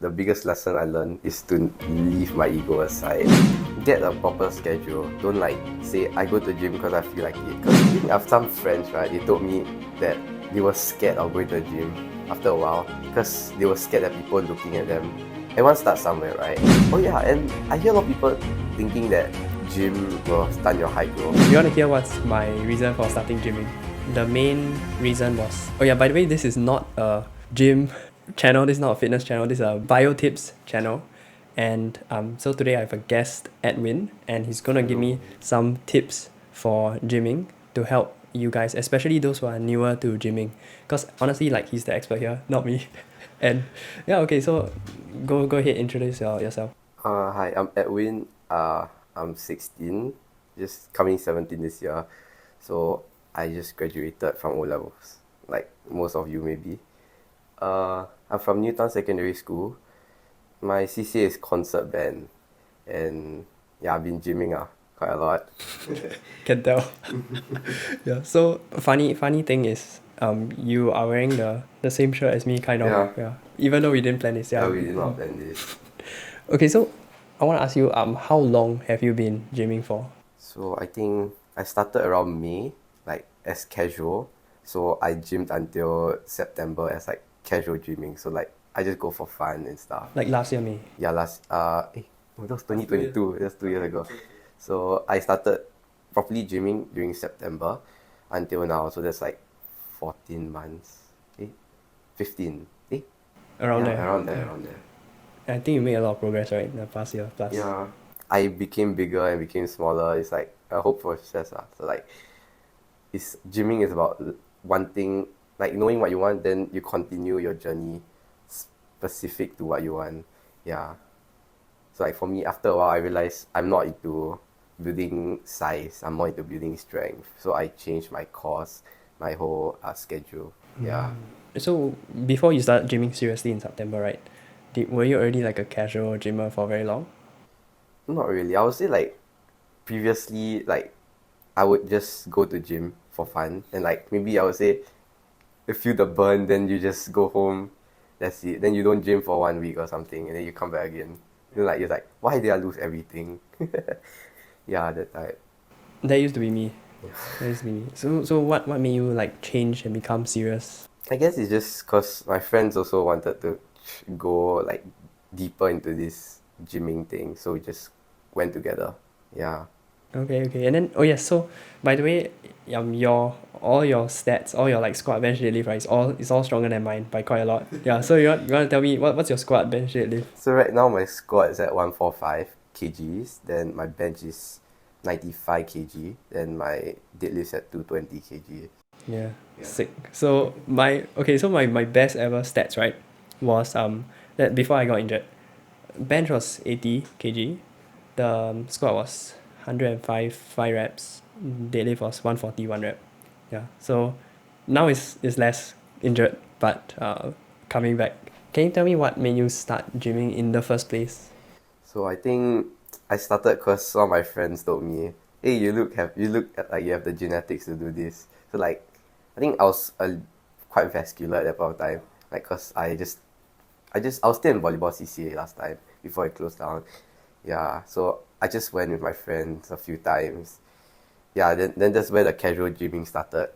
the biggest lesson I learned is to leave my ego aside. Get a proper schedule. Don't like say I go to the gym because I feel like it. Because I have some friends, right? They told me that they were scared of going to the gym after a while because they were scared that people looking at them. Everyone starts somewhere, right? Oh yeah, and I hear a lot of people thinking that gym will stunt your height growth. You want to hear what's my reason for starting gymming? The main reason was... Oh yeah, by the way, this is not a gym channel, this is not a fitness channel, this is a bio tips channel. And so today I have a guest, Edwin, and he's gonna give me some tips for gymming to help you guys, especially those who are newer to gymming. Because honestly, like, he's the expert here, not me. And yeah, okay, so go ahead, introduce yourself. Hi, I'm Edwin. I'm 16, just coming 17 this year. So I just graduated from O-levels, like most of you maybe. I'm from Newtown Secondary School. My CCA is concert band, and yeah, I've been gymming quite a lot. Can tell. Yeah. So funny thing is, you are wearing the same shirt as me, kind of. Yeah. Even though we didn't plan this. Yeah. We did not plan this. Okay, so I want to ask you, how long have you been gymming for? So I think I started around May, like as casual. So I gymmed until September as like casual gymming. So like I just go for fun and stuff. Like last year, May? Yeah, that was 2022. That's 2 years ago. So I started properly gymming during September until now. So that's like 14 months. 15. Around there. Around there. I think you made a lot of progress, right, in the past year plus. Yeah. I became bigger and became smaller. It's like a hope for success. So like, gymming is about wanting, like knowing what you want, then you continue your journey specific to what you want. Yeah. So like for me, after a while, I realized I'm not into building size. I'm more into building strength. So I changed my course, my whole schedule. Yeah. So before you started gymming seriously in September, right? Were you already like a casual gymmer for very long? Not really. I would say like previously, like I would just go to gym for fun, and like maybe I would say, you feel the burn, then you just go home. That's it. Then you don't gym for 1 week or something, and then you come back again. You're like, why did I lose everything? Yeah, that type. That used to be me. That used to be me. So what made you like change and become serious? I guess it's just because my friends also wanted to go like deeper into this gymming thing, so we just went together. Yeah. Okay. And then, oh yes, so by the way, all your stats, all your like squat, bench, deadlift, right, it's all stronger than mine by quite a lot. Yeah, so you want to tell me what's your squat, bench, deadlift? So right now my squat is at 145 kgs, then my bench is 95 kg, then my deadlift is at 220 kg. Yeah. Sick. So my best ever stats, right, was that before I got injured, bench was 80 kg, the squat was 105 5 reps, deadlift was 140 1 rep. Yeah. So now it's less injured, but coming back. Can you tell me what made you start gymming in the first place? So I think I started because some of my friends told me, hey, you look like you have the genetics to do this. So like, I think I was quite vascular at that point of time. Like, cause I was still in volleyball CCA last time before it closed down. Yeah, so I just went with my friends a few times. Yeah, then that's where the casual gymming started.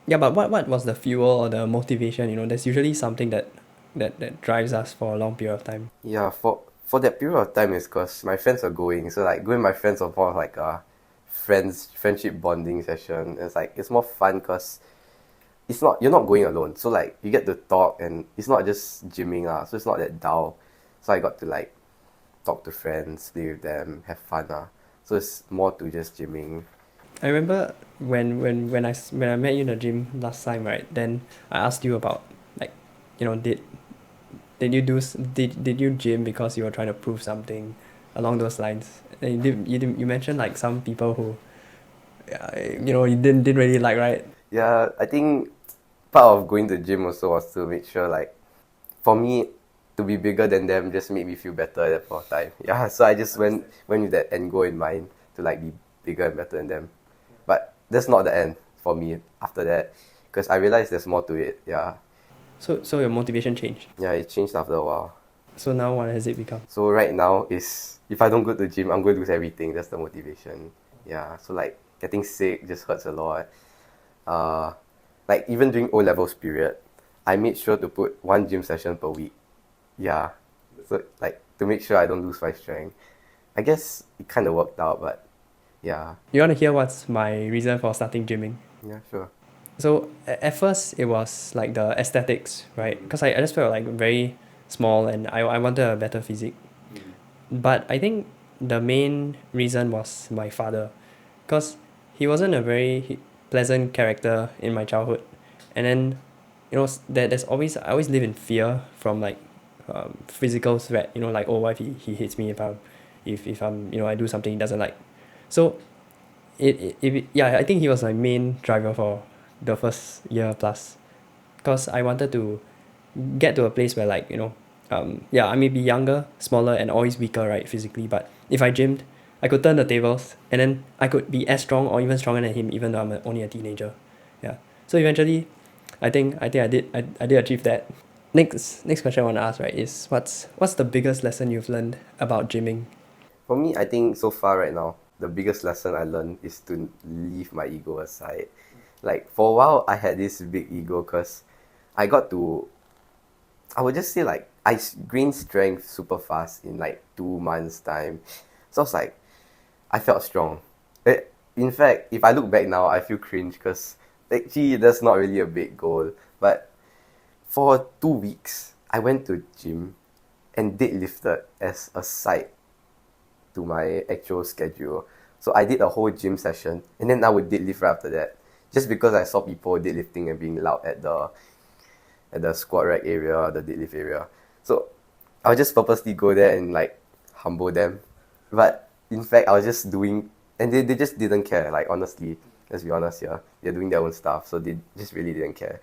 Yeah, but what was the fuel or the motivation? You know, there's usually something that drives us for a long period of time. Yeah, for that period of time is because my friends are going. So like going with my friends was more like a friendship bonding session. It's more fun because you're not going alone. So like you get to talk, and it's not just gymming so it's not that dull. So I got to like talk to friends, play with them, have fun So it's more to just gymming. I remember when I met you in the gym last time, right? Then I asked you about, like, you know, did you gym because you were trying to prove something along those lines? And you mentioned like some people who, you didn't really like, right? Yeah, I think part of going to gym also was to make sure, like, for me to be bigger than them just made me feel better at that point of time. Yeah, so I just went with that end goal in mind to like be bigger and better than them. But that's not the end for me after that, because I realized there's more to it. Yeah. So your motivation changed? Yeah, it changed after a while. So now what has it become? So right now is if I don't go to the gym, I'm going to lose everything. That's the motivation. Yeah. So like getting sick just hurts a lot. Like even during O levels period, I made sure to put one gym session per week. Yeah. So like to make sure I don't lose my strength. I guess it kind of worked out, but yeah. You want to hear what's my reason for starting gymming? Yeah, sure. So at first it was like the aesthetics, right? Because I just felt like very small and I wanted a better physique. But I think the main reason was my father, because he wasn't a very pleasant character in my childhood, and then there's always I always live in fear from like physical threat. Like, oh, what if he hits me if I'm I do something he doesn't like. So yeah, I think he was my main driver for the first year plus, because I wanted to get to a place where like yeah, I may be younger, smaller, and always weaker, right, physically, but if I gymmed, I could turn the tables, and then I could be as strong or even stronger than him, even though only a teenager. Yeah. So eventually, I did achieve that. Next question I want to ask, right, is what's the biggest lesson you've learned about gymming? For me, I think so far right now, the biggest lesson I learned is to leave my ego aside. Like for a while, I had this big ego because I got to, I would just say like gained strength super fast in like 2 months time. So I was like, I felt strong. In fact, if I look back now, I feel cringe because actually that's not really a big goal. But for 2 weeks, I went to gym and deadlifted as a side to my actual schedule. So I did a whole gym session and then I would deadlift right after that. Just because I saw people deadlifting and being loud at the squat rack area, the deadlift area. So I would just purposely go there and like humble them. But in fact I was just doing, and they just didn't care, like honestly, let's be honest here. They're doing their own stuff, so they just really didn't care.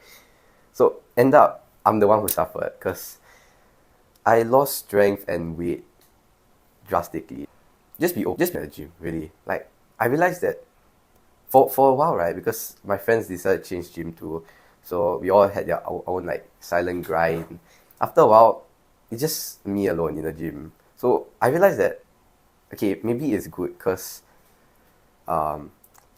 So end up I'm the one who suffered because I lost strength and weight drastically. Just be at the gym, really. Like I realized that for a while, right? Because my friends decided to change gym too, so we all had our own like silent grind. After a while, it's just me alone in the gym. So I realized that okay, maybe it's good because I'm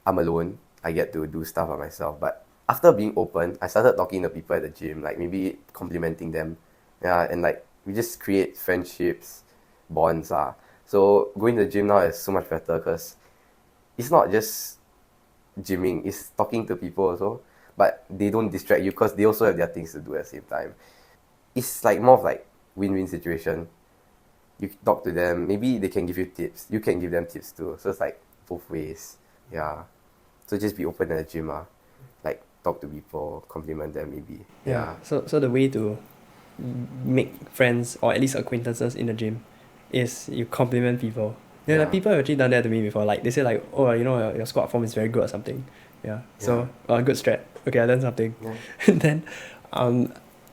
alone. I get to do stuff by myself. But after being open, I started talking to people at the gym, like maybe complimenting them, yeah, and like we just create friendships, bonds. So going to the gym now is so much better because it's not just gymming, it's talking to people also, but they don't distract you because they also have their things to do at the same time. It's like more of like win-win situation. You talk to them, maybe they can give you tips, you can give them tips too, so it's like both ways. Yeah, so just be open at the gym, like talk to people, compliment them maybe. Yeah. So the way to make friends or at least acquaintances in the gym is you compliment people. Yeah, like people have actually done that to me before. Like they say like, oh, your squat form is very good or something. Yeah. So good strat. Okay, I learned something. Yeah. And then,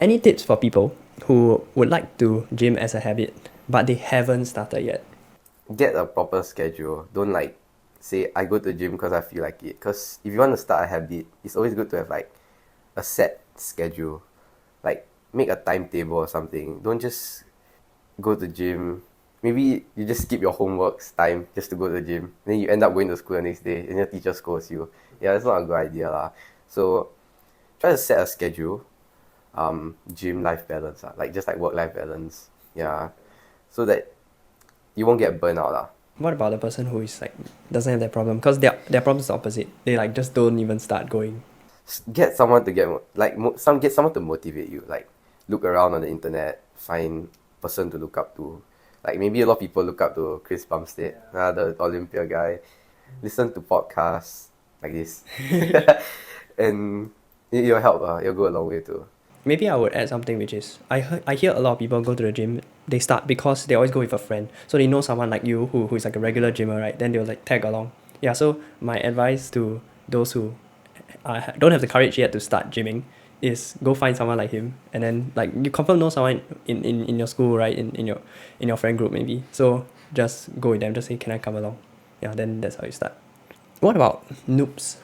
any tips for people who would like to gym as a habit but they haven't started yet? Get a proper schedule. Don't like say I go to the gym because I feel like it. Because if you want to start a habit, it's always good to have like a set schedule. Like make a timetable or something. Don't just go to the gym. Maybe you just skip your homework's time just to go to the gym. Then you end up going to school the next day and your teacher scolds you. Yeah, that's not a good idea lah. So try to set a schedule. Gym life balance, like just like work-life balance. Yeah. So that you won't get burnt out. What about the person who is like doesn't have that problem? Because their problem is the opposite. They like just don't even start going. Get someone to get someone to motivate you. Like look around on the internet, find person to look up to. Like maybe a lot of people look up to Chris Bumstead, the Olympia guy. Listen to podcasts like this, and it'll help. It'll go a long way too. Maybe I would add something, which is I hear a lot of people go to the gym. They start because they always go with a friend, so they know someone like you who is like a regular gymmer, right? Then they'll like tag along. Yeah. So my advice to those who don't have the courage yet to start gymming is go find someone like him, and then like you confirm know someone in your school, right? In your friend group maybe. So just go with them. Just say, can I come along? Yeah. Then that's how you start. What about noobs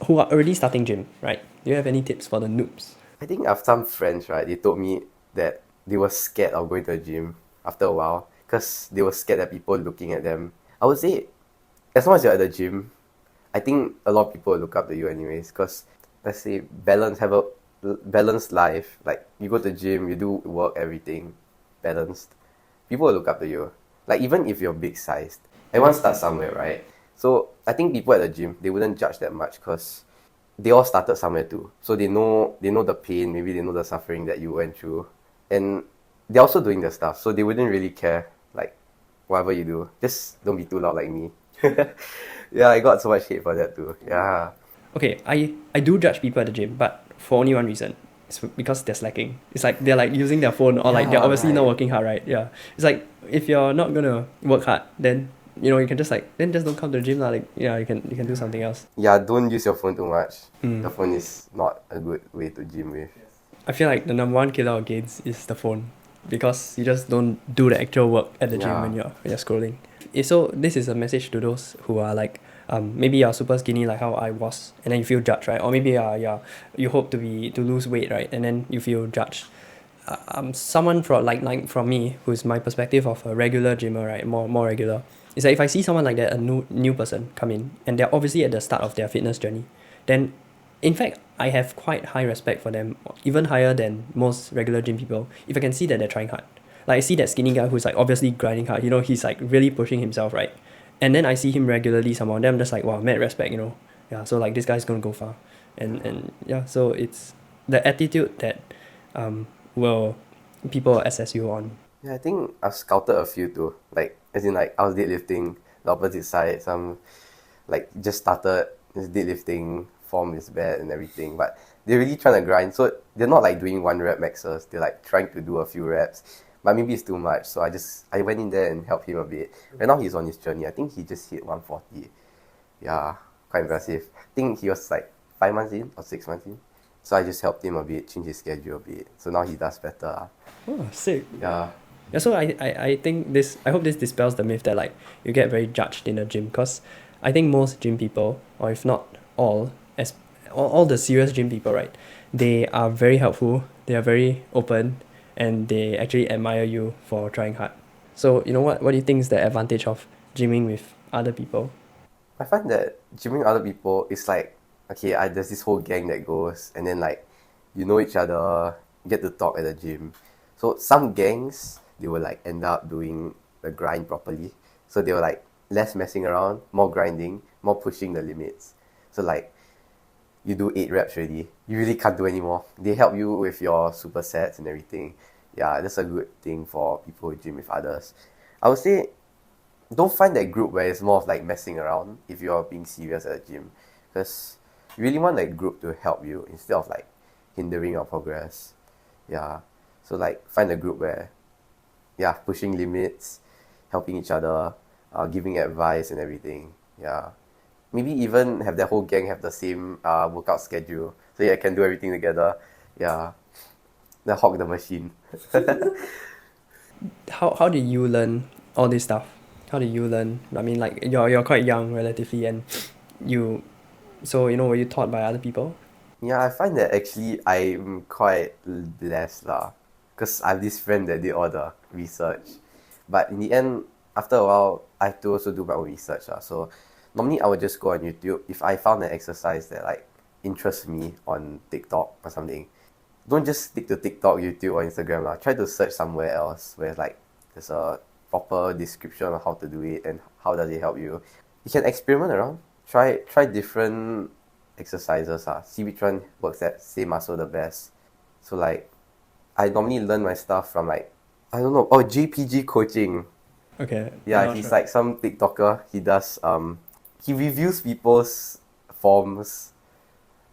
who are already starting gym, right? Do you have any tips for the noobs? I think I have some friends, right? They told me that they were scared of going to the gym after a while because they were scared that people looking at them. I would say, as long as you're at the gym, I think a lot of people will look up to you anyways because, let's say, have a balanced life. Like, you go to the gym, you do work, everything, balanced. People will look up to you. Like, even if you're big sized, everyone starts somewhere, right? So I think people at the gym, they wouldn't judge that much because they all started somewhere too. So they know the pain, maybe they know the suffering that you went through. And they're also doing the stuff, so they wouldn't really care, like, whatever you do. Just don't be too loud like me. Yeah, I got so much hate for that too. Yeah. Okay, I do judge people at the gym, but for only one reason. It's because they're slacking. It's like they're like using their phone, or like they're Yeah, obviously not right. working hard, right? Yeah. It's like if you're not gonna work hard, then you can just then just don't come to the gym lah. Like, yeah, you can do something else. Yeah, don't use your phone too much. Mm. The phone is not a good way to gym with. I feel like the number one killer of gains is the phone, because you just don't do the actual work at the gym Yeah. when you're scrolling. So this is a message to those who are like, maybe you're super skinny like how I was, and then you feel judged, right? Or maybe you hope to lose weight, right? And then you feel judged. Someone from me, who's my perspective of a regular gymmer, right? More regular. Is that if I see someone like that, a new person come in, and they're obviously at the start of their fitness journey, then in fact I have quite high respect for them, even higher than most regular gym people, if I can see that they're trying hard. Like, I see that skinny guy who's like obviously grinding hard, he's like really pushing himself, right? And then I see him regularly somehow, then I'm just like, wow, mad respect, Yeah, so like this guy's gonna go far. And yeah, so it's the attitude that will people assess you on. Yeah, I think I've scouted a few too. Like, as in, like, I was deadlifting the opposite side. Some, like, just started this deadlifting, form is bad and everything. But they're really trying to grind. So they're not like doing 1 rep maxes. They're like trying to do a few reps. But maybe it's too much. So I went in there and helped him a bit. Right now he's on his journey. I think he just hit 140. Yeah, quite impressive. I think he was like 5 months in or 6 months in. So I just helped him a bit, change his schedule a bit. So now he does better. Oh, sick. Yeah. Yeah, so I think I hope this dispels the myth that like you get very judged in a gym, because I think most gym people, or if not all, all the serious gym people, right, they are very helpful, they are very open, and they actually admire you for trying hard. So what do you think is the advantage of gymming with other people? I find that gymming other people is like, okay, there's this whole gang that goes, and then like, you know each other, get to talk at the gym. So some gangs, they will like end up doing the grind properly. So they were like less messing around, more grinding, more pushing the limits. So like, you do 8 reps already, you really can't do anymore. They help you with your supersets and everything. Yeah, that's a good thing for people who gym with others. I would say, don't find that group where it's more of like messing around if you're being serious at the gym, because you really want that group to help you instead of like hindering your progress. Yeah, so like find a group where, yeah, pushing limits, helping each other, giving advice and everything. Yeah, maybe even have the whole gang have the same workout schedule, so you can do everything together. Yeah, the hog the machine. How did you learn all this stuff? How did you learn? I mean, like, you're quite young relatively, and you so were you taught by other people? Yeah, I find that actually I'm quite blessed lah, because I have this friend that did all the research. But in the end, after a while, I have to also do my own research lah. So normally I would just go on YouTube if I found an exercise that like interests me on TikTok or something. Don't just stick to TikTok, YouTube, or Instagram lah. Try to search somewhere else where like there's a proper description of how to do it and how does it help you. You can experiment around. Try different exercises, see which one works that same muscle the best. So like, I normally learn my stuff from like, I don't know, JPG coaching. Okay. Yeah, he's like some TikToker. He does he reviews people's forms.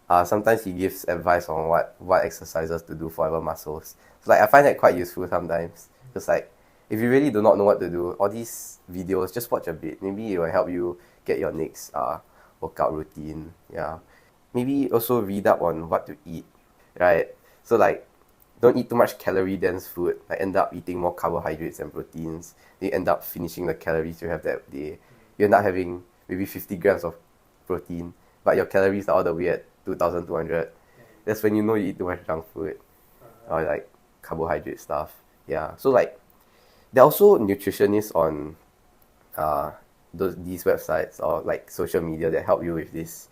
Sometimes he gives advice on what exercises to do for other muscles. So like, I find that quite useful sometimes. Because like, if you really do not know what to do, all these videos, just watch a bit. Maybe it will help you get your next workout routine. Yeah. Maybe also read up on what to eat, right? So like, don't eat too much calorie dense food. Like, end up eating more carbohydrates and proteins. You end up finishing the calories you have that day. You end up having maybe 50 grams of protein, but your calories are all the way at 2,200. That's when you know you eat too much junk food. Or like, carbohydrate stuff. Yeah. So like there are also nutritionists on these websites or like social media that help you with this.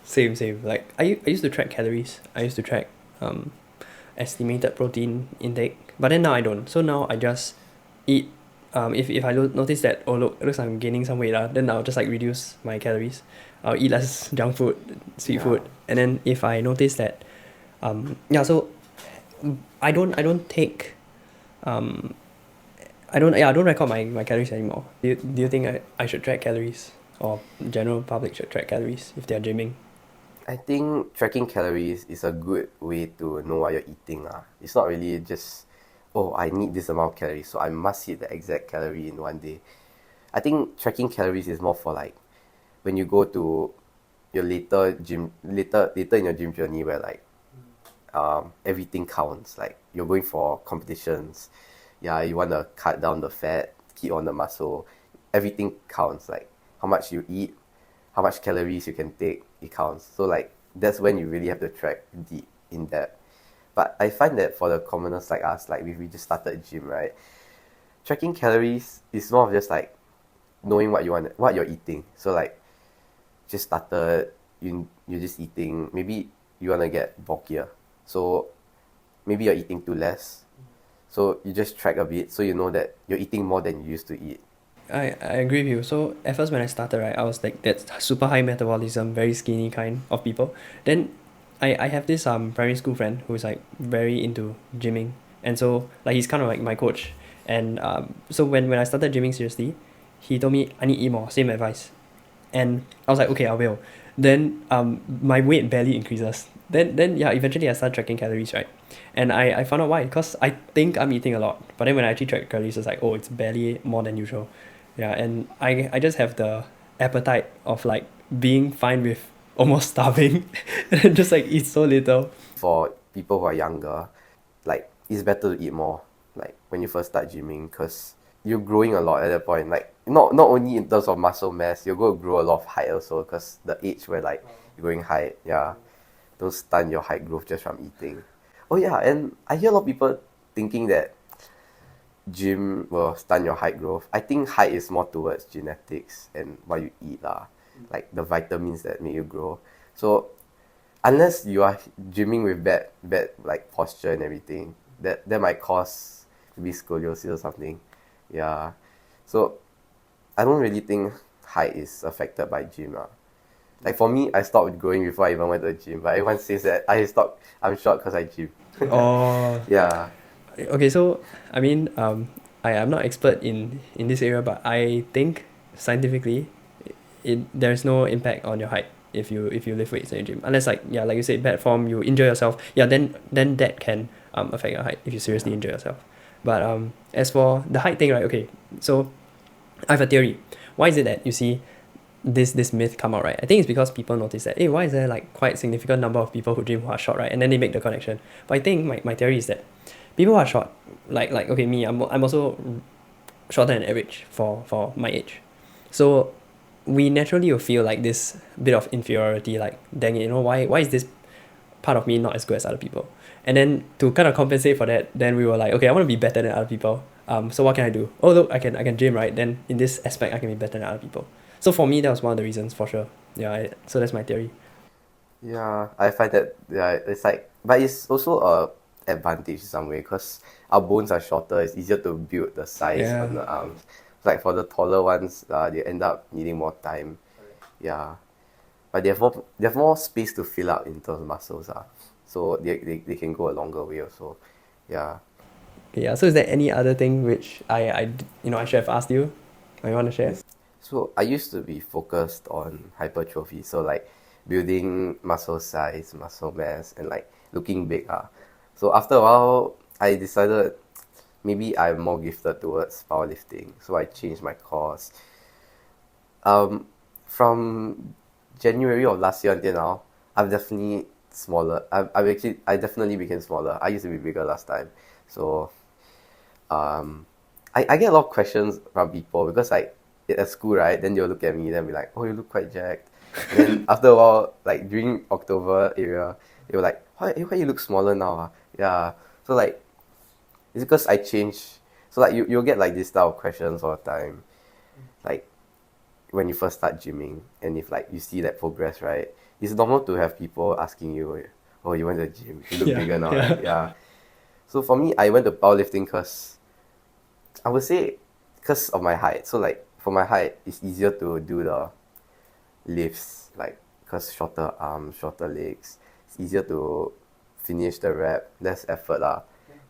Same. Like I used to track calories. I used to track estimated protein intake, but then now I don't. So now I just eat. If I notice that, oh look, it looks like I'm gaining some weight, then I'll just like reduce my calories. I'll eat less junk food, sweet Yeah. food, and then if I notice that, yeah, so I don't take, I don't record my calories anymore. Do you think I should track calories, or general public should track calories if they're gymming? I think tracking calories is a good way to know what you're eating. It's not really just, oh, I need this amount of calories, so I must hit the exact calorie in one day. I think tracking calories is more for like when you go to your later in your gym journey where like everything counts. Like you're going for competitions. Yeah, you want to cut down the fat, keep on the muscle. Everything counts. Like how much you eat, how much calories you can take, it counts. So like that's when you really have to track deep in depth. But I find that for the commoners like us, like we just started gym, right? Tracking calories is more of just like knowing what you're eating. So like just started, you're just eating. Maybe you wanna get bulkier, so maybe you're eating too less. So you just track a bit, so you know that you're eating more than you used to eat. I agree with you. So at first when I started, right, I was like that super high metabolism, very skinny kind of people. Then I have this primary school friend who's like very into gymming, and so like he's kind of like my coach. And so when I started gymming seriously, he told me I need to eat more. Same advice, and I was like, okay, I will. Then my weight barely increases. Then yeah, eventually I started tracking calories, right? And I found out why. Because I think I'm eating a lot, but then when I actually track calories, it's like, oh, it's barely more than usual. Yeah, and I just have the appetite of like being fine with almost starving and just like eat so little. For people who are younger, like it's better to eat more. Like when you first start gymming, because you're growing a lot at that point. Like not only in terms of muscle mass, you're going to grow a lot of height also. Because the age where like you're growing height, yeah, don't stun your height growth just from eating. Oh yeah, and I hear a lot of people thinking that gym will stun your height growth. I think height is more towards genetics and what you eat like the vitamins that make you grow. So unless you are gymming with bad like posture and everything, that might cause maybe scoliosis or something. Yeah. So I don't really think height is affected by gym. Like for me, I stopped growing before I even went to the gym. But everyone says that I'm short because I gym. Oh, Yeah. okay. So I mean, I am not expert in this area, but I think scientifically, there's no impact on your height if you lift weights in the gym, unless like yeah, like you said, bad form, you injure yourself. Yeah, then that can affect your height if you seriously injure yourself. But as for the height thing, right? Okay, so I have a theory. Why is it that you see this myth come out, right? I think it's because people notice that, hey, why is there like quite significant number of people who gym who are short, right? And then they make the connection. But I think my theory is that people who are short, like okay, me, I'm also shorter than average for my age. So we naturally will feel like this bit of inferiority, like dang it, why is this part of me not as good as other people? And then to kind of compensate for that, then we were like, okay, I want to be better than other people. So what can I do? Oh look, I can gym, right? Then in this aspect I can be better than other people. So for me that was one of the reasons for sure. Yeah, so that's my theory. Yeah, I find that yeah, it's like, but it's also a advantage in some way because our bones are shorter. It's easier to build the size on Yeah. the arms. Like for the taller ones, they end up needing more time. Yeah, but they have more space to fill up in terms of muscles. So they can go a longer way also. Yeah. Yeah, so is there any other thing which I should have asked you or you want to share? So I used to be focused on hypertrophy, so like building muscle size, muscle mass, and like looking big. So after a while, I decided maybe I'm more gifted towards powerlifting, so I changed my course. Um, from January of last year until now, I've definitely smaller. I definitely became smaller. I used to be bigger last time, so um, I get a lot of questions from people because like at school, right? Then they'll look at me, then be like, "Oh, you look quite jacked." And then after a while, like during October area, they were like, "Why you look smaller now?" Yeah. So like It's because I change. So like you'll get like this style of questions all the time. Like when you first start gymming, and if like you see that progress, right? It's normal to have people asking you, oh, you went to the gym, you look Yeah, bigger now, yeah. right? Yeah. So for me, I went to powerlifting because I would say because of my height. So like for my height, it's easier to do the lifts, like because shorter arms, shorter legs. It's easier to finish the rep, less effort lah.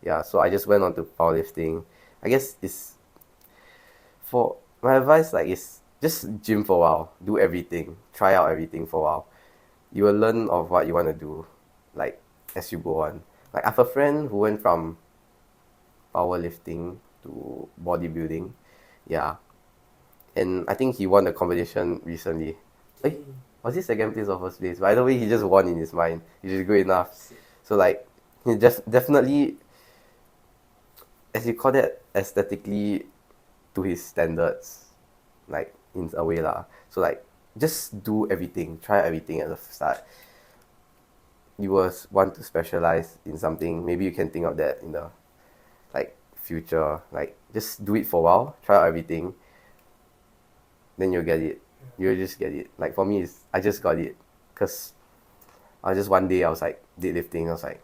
Yeah, so I just went on to powerlifting. I guess it's for my advice, like is just gym for a while, do everything, try out everything for a while. You will learn of what you want to do, like as you go on. Like I have a friend who went from powerlifting to bodybuilding, yeah, and I think he won the competition recently. Eh, was he second place or first place? By the way, he just won in his mind, which is good enough. So like he just definitely, as you call that, aesthetically to his standards, like in a way lah. So like just do everything, try everything at the start. You will want to specialize in something. Maybe you can think of that in the like future. Like just do it for a while, try out everything. Then you'll get it. You'll just get it. Like for me, I just got it because I just one day I was like deadlifting. I was like,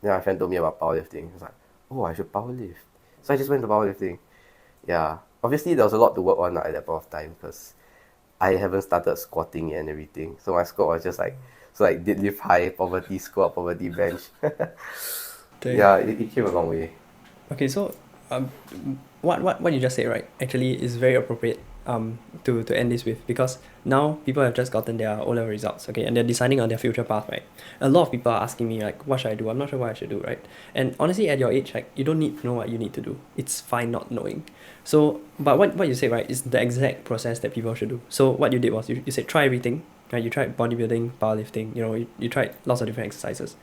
then my friend told me about powerlifting. I was like, oh, I should powerlift. So I just went to powerlifting. Yeah, obviously there was a lot to work on at that point of time because I haven't started squatting yet and everything. So my squat was just like, so like deadlift high, poverty squat, poverty bench. Dang. Yeah, it came a long way. Okay, so what you just said, right, actually is very appropriate to end this with, because now people have just gotten their O-level results, okay, and they're deciding on their future path, right? A lot of people are asking me like, what should I do? I'm not sure what I should do, right? And honestly, at your age, like, you don't need to know what you need to do. It's fine not knowing. So, but what you say, right, is the exact process that people should do. So what you did was you said try everything, right? You tried bodybuilding, powerlifting, you tried lots of different exercises.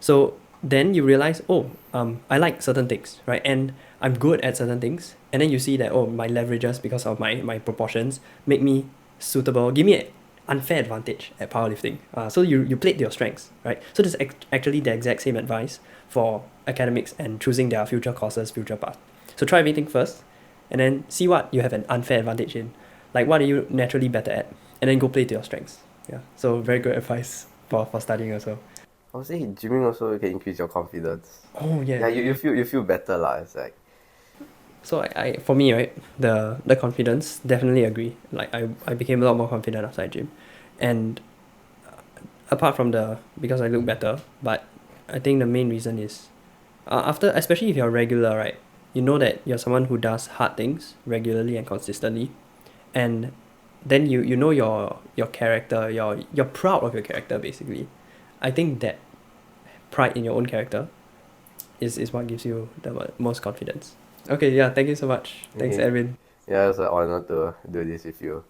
So then you realize, oh, I like certain things, right? And I'm good at certain things. And then you see that, oh, my leverages because of my proportions make me suitable, give me an unfair advantage at powerlifting. So you played to your strengths, right? So this is actually the exact same advice for academics and choosing their future courses, future path. So try everything first, and then see what you have an unfair advantage in. Like, what are you naturally better at? And then go play to your strengths. Yeah. So very good advice for studying also. I would say gymming also can increase your confidence. Oh yeah. Yeah, you feel better lah. It's like So I for me, right, the confidence, definitely agree. Like I became a lot more confident after I gym, and apart from because I look better, but I think the main reason is after, especially if you're regular, right, you know that you're someone who does hard things regularly and consistently, and then you know your character, you're proud of your character basically. I think that pride in your own character is what gives you the most confidence. Okay, yeah, thank you so much. Thanks, okay. Edwin. Yeah, it's an honor to do this with you.